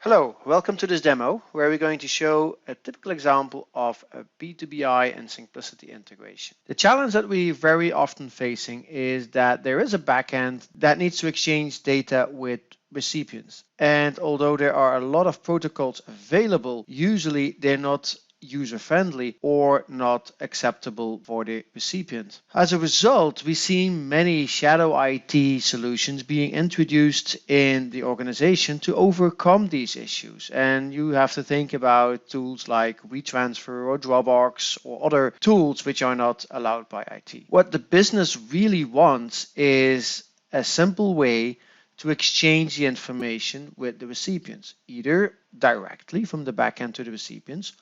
Hello, welcome to this demo where we're going to show a typical example of a B2BI and Syncplicity integration. The challenge that we're very often facing is that there is a backend that needs to exchange data with recipients. And although there are a lot of protocols available, usually they're not user-friendly or not acceptable for the recipient. As a result, we see many shadow IT solutions being introduced in the organization to overcome these issues. And you have to think about tools like WeTransfer or Dropbox or other tools which are not allowed by IT. What the business really wants is a simple way to exchange the information with the recipients, either directly from the backend to the recipients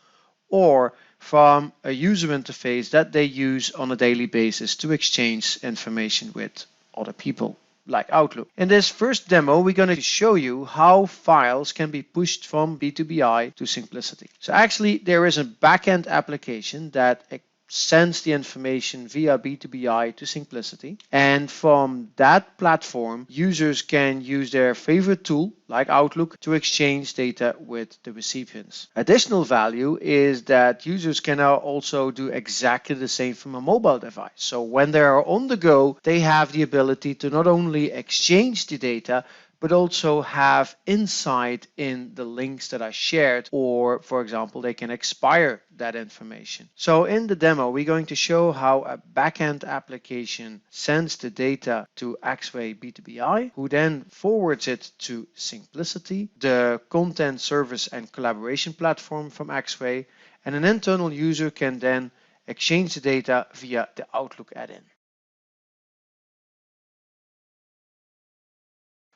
or from a user interface that they use on a daily basis to exchange information with other people, like Outlook. In this first demo, we're going to show you how files can be pushed from B2BI to Syncplicity. So actually, there is a backend application that sends the information via B2BI to Syncplicity, and from that platform users can use their favorite tool like Outlook to exchange data with the recipients. Additional value is that users can now also do exactly the same from a mobile device. So when they are on the go, they have the ability to not only exchange the data but also have insight in the links that are shared, or for example, they can expire that information. So in the demo, we're going to show how a backend application sends the data to Axway B2BI, who then forwards it to Syncplicity, the content service and collaboration platform from Axway, and an internal user can then exchange the data via the Outlook add-in.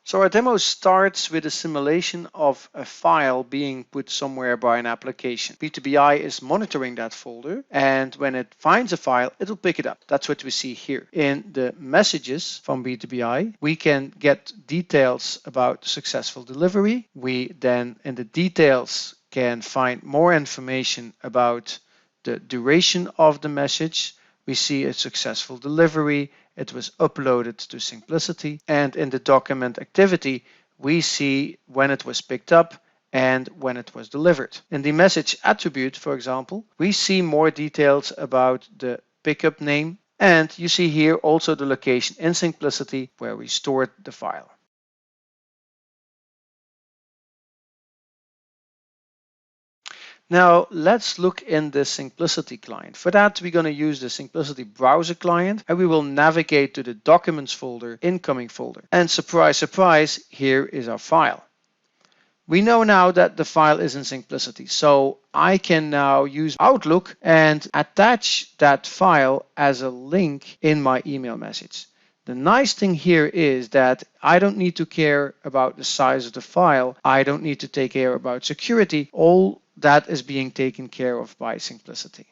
So our demo starts with a simulation of a file being put somewhere by an application. B2BI is monitoring that folder, and when it finds a file, it'll pick it up. That's what we see here. In the messages from B2BI, we can get details about successful delivery. We then, in the details, can find more information about the duration of the message. We see a successful delivery. It was uploaded to Syncplicity, and in the document activity, we see when it was picked up and when it was delivered. In the message attribute, for example, we see more details about the pickup name, and you see here also the location in Syncplicity where we stored the file. Now let's look in the Syncplicity client. For that, we're going to use the Syncplicity browser client, and we will navigate to the Documents folder, Incoming folder. And surprise, surprise, here is our file. We know now that the file is in Syncplicity, so I can now use Outlook and attach that file as a link in my email message. The nice thing here is that I don't need to care about the size of the file. I don't need to take care about security. All that is being taken care of by Syncplicity.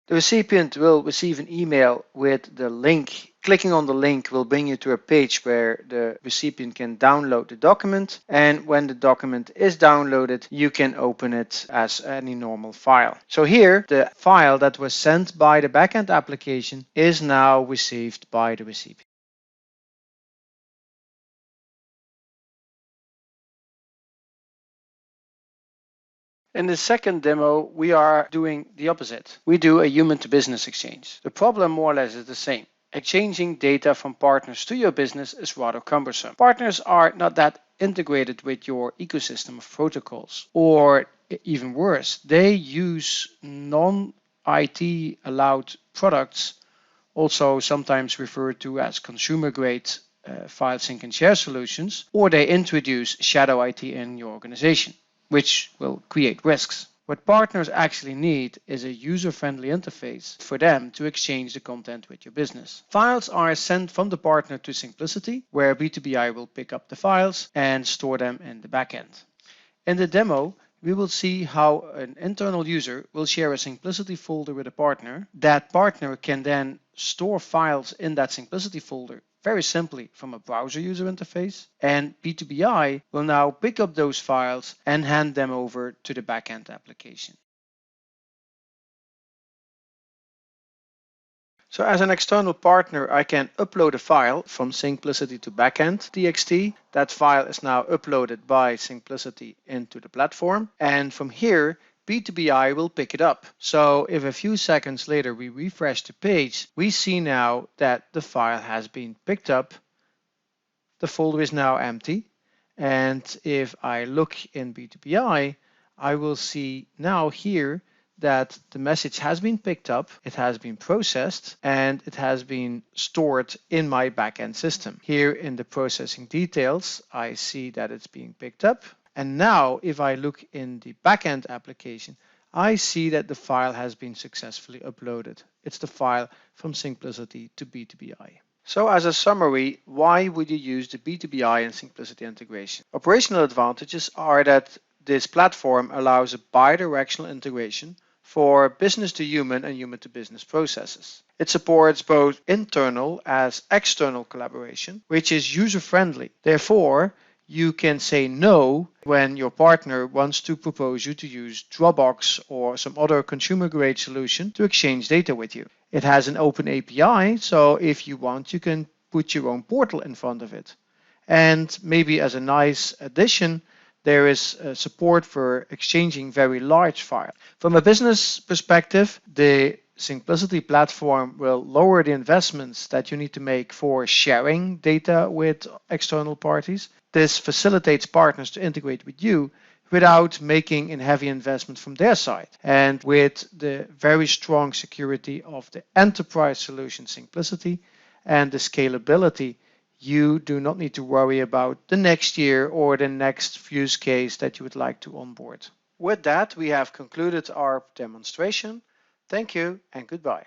The recipient will receive an email with the link. Clicking on the link will bring you to a page where the recipient can download the document, and when the document is downloaded, you can open it as any normal file. So here, the file that was sent by the backend application is now received by the recipient. In the second demo, we are doing the opposite. We do a human-to-business exchange. The problem more or less is the same. Exchanging data from partners to your business is rather cumbersome. Partners are not that integrated with your ecosystem of protocols, or even worse, they use non-IT allowed products, also sometimes referred to as consumer-grade file sync and share solutions, or they introduce shadow IT in your organization, which will create risks. What partners actually need is a user-friendly interface for them to exchange the content with your business. Files are sent from the partner to Syncplicity, where B2BI will pick up the files and store them in the backend. In the demo, we will see how an internal user will share a Syncplicity folder with a partner. That partner can then store files in that Syncplicity folder very simply from a browser user interface, and B2BI will now pick up those files and hand them over to the backend application. So as an external partner, I can upload a file from Syncplicity to backend txt. That file is now uploaded by Syncplicity into the platform. And from here, B2BI will pick it up. So if a few seconds later we refresh the page, we see now that the file has been picked up. The folder is now empty. And if I look in B2BI, I will see now here that the message has been picked up, it has been processed, and it has been stored in my backend system. Here in the processing details, I see that it's being picked up. And now if I look in the backend application, I see that the file has been successfully uploaded. It's the file from Syncplicity to B2BI. So as a summary, why would you use the B2BI and Syncplicity integration? Operational advantages are that this platform allows a bi-directional integration for business to human and human to business processes. It supports both internal as external collaboration, which is user-friendly. Therefore, you can say no when your partner wants to propose you to use Dropbox or some other consumer-grade solution to exchange data with you. It has an open API, so if you want, you can put your own portal in front of it. And maybe as a nice addition, there is support for exchanging very large files. From a business perspective, the Syncplicity platform will lower the investments that you need to make for sharing data with external parties. This facilitates partners to integrate with you without making a heavy investment from their side. And with the very strong security of the enterprise solution Syncplicity and the scalability, you do not need to worry about the next year or the next use case that you would like to onboard. With that, we have concluded our demonstration. Thank you and goodbye.